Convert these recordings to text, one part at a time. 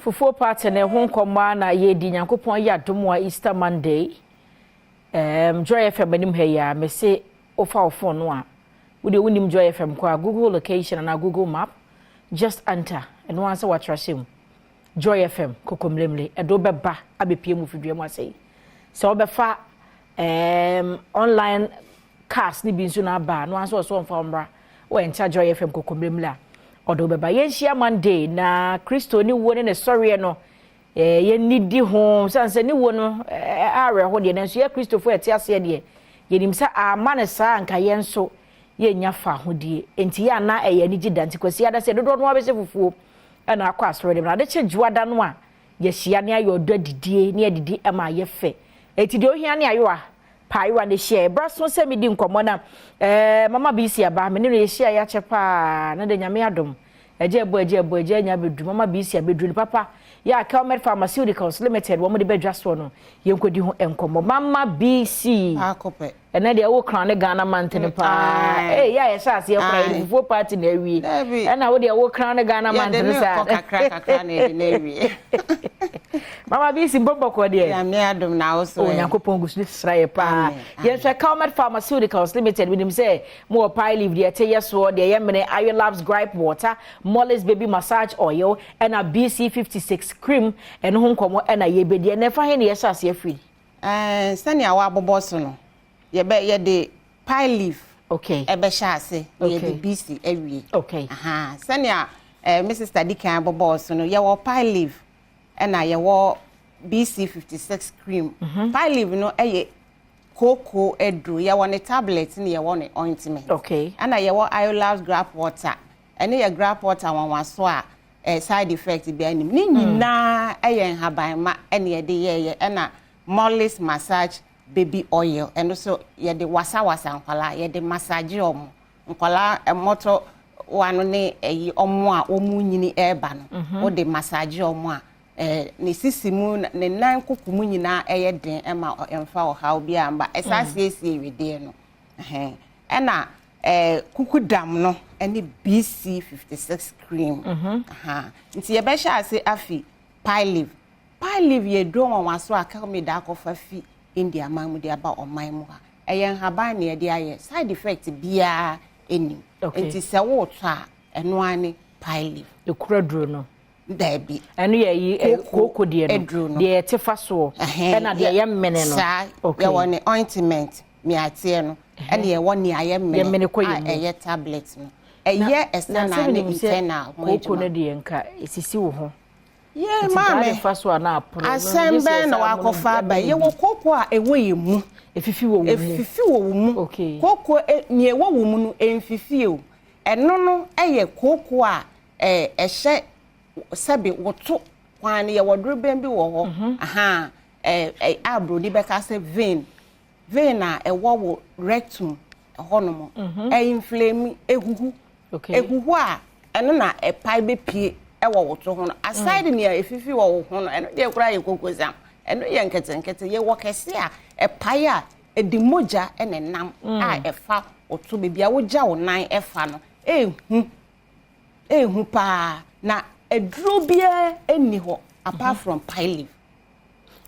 Fufu party na ho nkoma na ye di Nyankopon ya Adom Easter Monday. Joy FM anim ha ya me se ofa phone no a wo de wonim Joy FM kwa Google location na Google map just enter and once what trashim Joy FM kokomlemle edo beba abepie mu fidua mu asei so obefa online cast ni bi nso na ba no anso so mfa mbra wo enta Joy FM kokomlemle odo beba yenhia Monday na Kristo ni wo ne sorry no ye nidi ho sanse ni wo no are ho de nanso ye Kristofo ete ase de ye nim sa amane sa anka ye nso ye nya fa ho de enti ya na eye ni gidanti kwasi ada se dodo no abese fufuo na akwa asore de na de che juada no a ye hia ne ayo do didie ne adidi ama ye fe eti de ohia ne ayo a paiwa ne share braso se mi di nkomo na mama bisi aba me ne ye share ya chepa na de nyame Adom eje nya bedu mama bisi abedu papa ya Kelmed Pharmaceuticals Ltd wo mo de bedwa so no ye nkodi ho enkomo mama bisi akope ena de wo kran ne Ghana mantene pa ya ye sha se ye kran fufu party na awie ena wo de wo kran ne Ghana mantene sa kakra na de awie mama bisi mboboko de ya me Adom na wo so Nyankopon gusu sraye pa ye sha Kelmed Pharmaceuticals Ltd we say more pie leaf de te yeso de ye mene Iron Labs gripe water Molly's baby massage oil and a BC56 cream and home komo and a yebedi and never hen yes as ye free. Sani awa boboso no. Ye de pie leaf. Okay. Ebe shase ye de BC every. Okay. Aha. Sani Mrs. Study kan boboso no ye wo pie leaf and ye wo BC56 cream. Pie leaf no ye cocoa edru ye wo ne tablet ni ye wo ne ointment. Okay. And ye wo Iolabs grape water. And ye grape water one so side effect be anim ni nyina eye haban ma ene ye de ye na Molly's massage baby oil and also ye de wasa nkwala ye de massage omo nkwala moto wano ne eyi omo a omu nyini eba no wo de massage omo a ne sisimu ne nan kokumu nyina eye den ema emfa o ha obi amba esasiesie wede no ena kukudam no any BC56 cream nti ye be sha ase afi pie leaf ye do won so aka me da akofa fi India mamu de aba oman mu ha eyen haban ne ye de aye side effect bia eni nti se wo to a eno ani pie leaf e kura duro no da bi eno ye yi koko de no de tefa so e na de ye mene no ye won ointment mi atie no ene ye won ni aye mene eye tablet no eye external ni internal koko ne de nka esisi wo ho ye mama fa so na apro asembe na wakofa ba ye wo koko a ewo ye mu efifi wo mu okay koko ni ewo wo mu no emfifi o eno no eye koko a ehye sebe woto kwan ye wodro ben bi wo ho aha abro di beka se vein a ewo wo rectum honomo inflame ehuhu ehuhu a eno na epai be pie ewo woto ho aside ni efifi wo ho no eno de kura ye kokozam eno ye nkete ye wo kese a epai a edi moja ene nam a efa oto bebia wo gya wo nan efa no ehu pa na eduro bia eni ho apart from pie leaf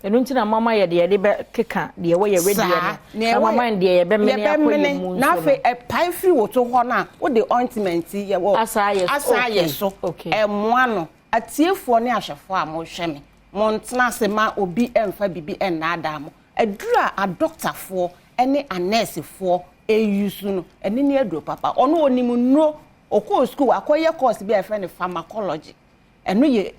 enu ntina mama ye de be keka de wo ye ready na mama de ye be mene akoye mu na fe pie free woto ho na wo de ointment ye wo asaye so emoa no atiefo ne ahwefo a mo hwe me mo ntena se ma obi emfa bibi enna adam adura a doctorfo ene a nursefo eyusu no ene ne aduro papa ono onimu nro okọ school akoye course bi e fe ne pharmacology eno ye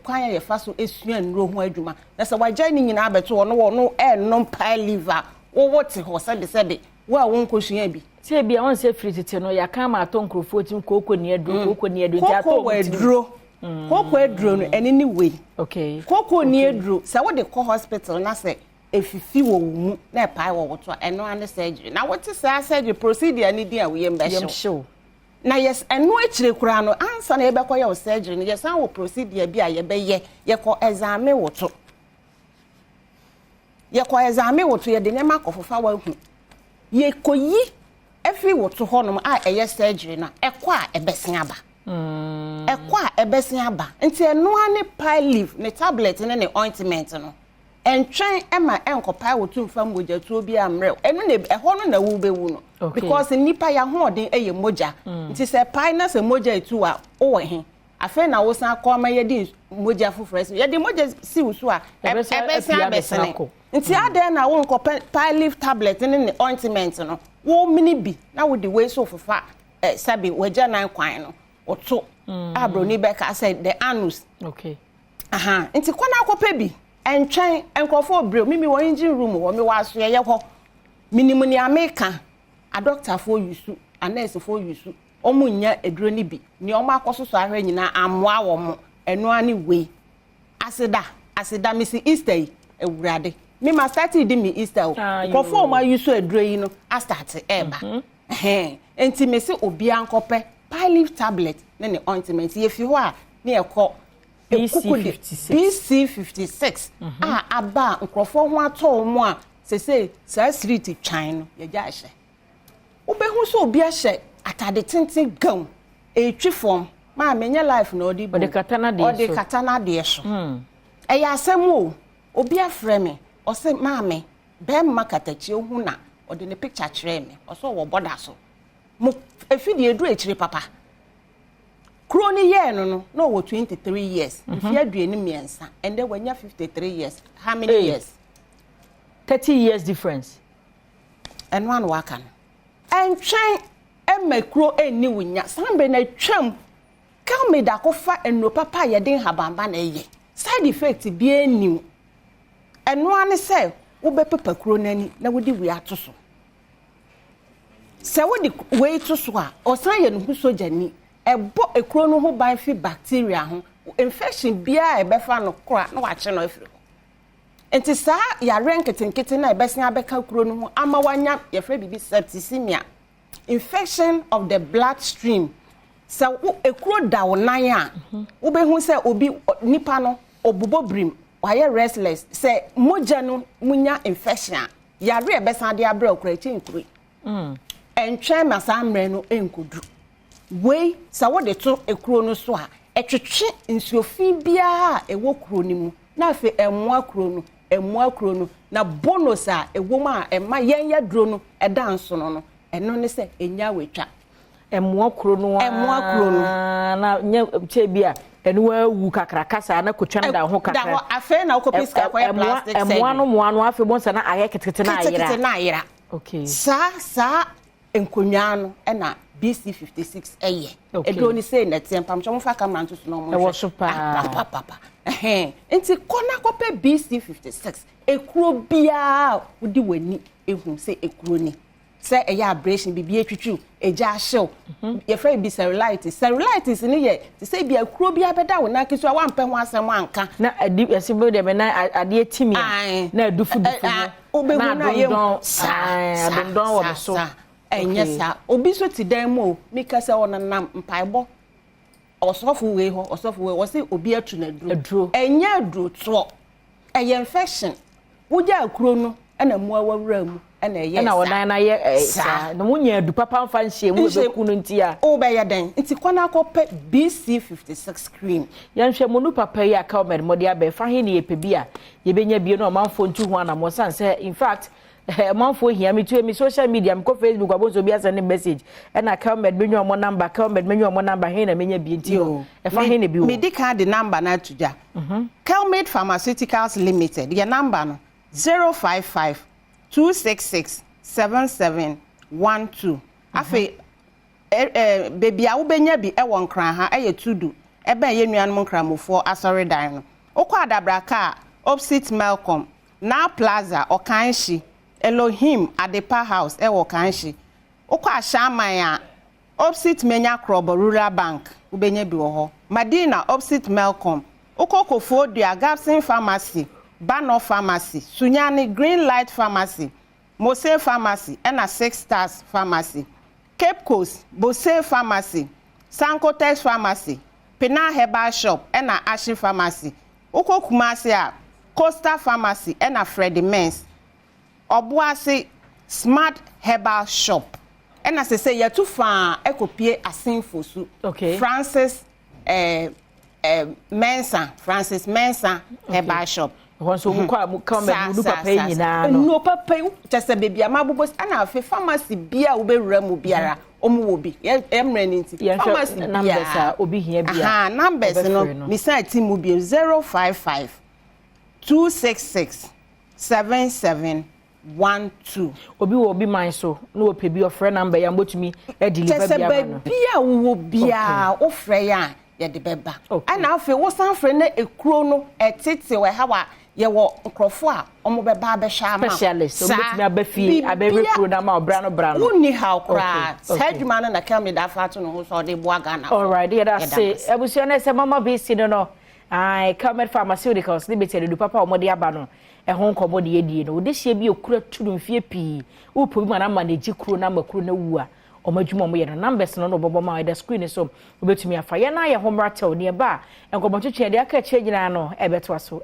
kwan ye fa so esua nro ho adwuma na se wagya ni nyina abeto no ennom pie liver wo wote ho sebe wo a won kosua bi se bia won se free tete no ya kan ma atonkrofo tim koko ni aduro ti ato koko aduro no ene ni we okay koko ni aduro se wo de ko hospital na se efifi wo mu na pie wo woto eno ane surgery na wote se surgery procedure ni dia we yem show na yes eno echire kura no ansa na yebekọ ye surgery no yes an wo procedure bi a yebeye ye ko exam woto ye de nema kofofa wa hu ye koyi efi woto honom a eye surgery na ekọ a ebesen aba ekwa ebesi aba nti eno ane pie leaf ne tablet ne ointment no entwen ema enkopa wotumfa moja tu obi amre eno ne eho no na wo bewu no because nipa ya hoden eye moja nti se pie na se moja etu a wo he afa na wo san akoma ye di moja fufres ye di moja si usu a ebesi abesene nti ade na wo nkopa pie leaf tablet ne ointment no wo mini bi na wo di we so fufa sabi waja nan kwan no oto abroni beka said the anus okay aha nti kwana akopa bi entwen enkofo obre mimi wo engine room wo mi waso ye ho minimum ni ameka a doctor for yusu a nurse for yusu omunya eduro ni bi ni omo akososo ahwe nyina amoa wo mo eno ani we asida misi easter ewurade mi ma start di mi easter kofo omo yusu eduro yi no a start eba enti mesi obi ankope pie leaf tablet ne ointment ye fi ho a ne ekọ BC56 aba nkrofo ho ato mo a sese sa street twan no ye ja hye obehu so obi ahye atade tenten gam etwi form ma menye life na odi bo odi katana de so eya asem o obi afre me o se ma me be makatachi ohu na odi ne picture kire me o so wo border so mo efidi edu echire papa kroni ye no wo 23 years if you do any miensa and then when you 53 years how many years 30 years difference and one wakan and try emekro eni wunya sambe na twam Kelmed akofa eno papa ye den habamba na ye side effect bi eni eno ane se wo be pepa kro nani na wodi wi atoso se wodi we to so a osan ye no soja ni ebo ekro no ho ban fi bacteria ho infection bia ebefa no kra na wache no afiri enti sa ya renketenkete na ebesin abeka kro no ho ama wanya ye fra bibi septicemia infection of the bloodstream so ekro da wonan a wo be hu se obi nipa no obubobrim why restless say moja no munya infection ya re ebesan de abra okra chinkuri entwe masamre no enkodu we sa wo de to ekro no so a etwetwe nsuofi bia ewo kro ni mu na afi emwa kro no na bonus a ewo ma ema yenya duro no eda nso no eno ne se enya wetwa emwa kro no na nya che bia eno wa wu kakra kasa na kotwa nda ho kakra da afi na okopiska kwa plastic emwa no afi bonsa na aye ketete na ayira okay sa enkonwa no na BC56 eye edo ni say na tempam chomo fa camera nto so no mo e wo so pa enti kona kope BC56 ekuro bia wodi wani ehun say ekuro ni say eya abrasion bibia twitwu eja hyew ye fra bi cellulitis ni ye ti say bia ekuro bia beda wo na kiso wa mpem ho asem anka na adi yesibo de na ade etimi na adufu obehu na ye adondon wo so enyesa obi so ti dan mo mika se wona nam mpaibo osofo we wo se obi atu na duro enya duro to eye infection wuja akuro no na mu awawura mu na eye na wodan na ye sa no munya adu papa mfa nhye mu be ku no ntia o be ye den nti kwana akopɛ BC56 cream yanhwe mu no papa yi aka Kelmed modi abe fa he ne ye pebia ye benya bie no manfo ntu ho na mo san se in fact manfo hia me to me social media me ko Facebook abonso bia send message na Kelmed menyu omo number Kelmed menyu omo number he na menya bi nti e fa he ne bi wo me dika the number na tuja Kelmed Pharmaceuticals Ltd your number no 055 266 7712 afi baby a wo benya bi e won kran ha e ye tudu e ba ye nuanom nkramofo asori dan no okọ adabraka opposite Malcolm na plaza okanshi Elohim Adepa House e wokanshi okọ ashaman a opposite Menya Krobo Rural Bank wo benya bi wo ho Madina opposite Malcolm okọ Kofo Dua Gapsin Pharmacy Bano Pharmacy Sunyani Green Light Pharmacy Mose Pharmacy and a 6 Stars Pharmacy Cape Coast Bose Pharmacy Sankotex Pharmacy Pena Herbal Shop and a Ashi Pharmacy Oko Kumasi a Costa Pharmacy and a Freddy Mens Obuasi Smart Herbal Shop and as I say ya too far ekopie asinfo su Francis Francis Mensa herbal shop so mu come mu papa nyina no papa just a baby amabobos ana afi pharmacy bia wo bewura mu biara omo wo bi emre nti pharmacy numbers obi hia bia numbers no mi site mu bi 055 266 7712 obi man so no ope bi ofre number ya mbotumi e deliver bia no bia wo bia ofre ya ye de beba ana afi wo san frɛ na ekuro no etete we hawa ye wo nkrofo a omo beba abehwa ma specialist obetumi abafie aberekuro na ma obra no wonni how kra sedwuma no na Kelmed afato no ho so de boaga na all right yeah that's it ebusua na se mama bc no Kelmed Pharmaceuticals Ltd do papa omode aba no ehon komo de yedie no de hye bi okura turu mfie pii wo pobi ma na manage kuro na makuro na wu a omadwuma mo ye no numbers no bobo ma the screen so obetumi afa ye na ye homra tel ne ba enkomo twetwe de aka kye nyina no ebeto aso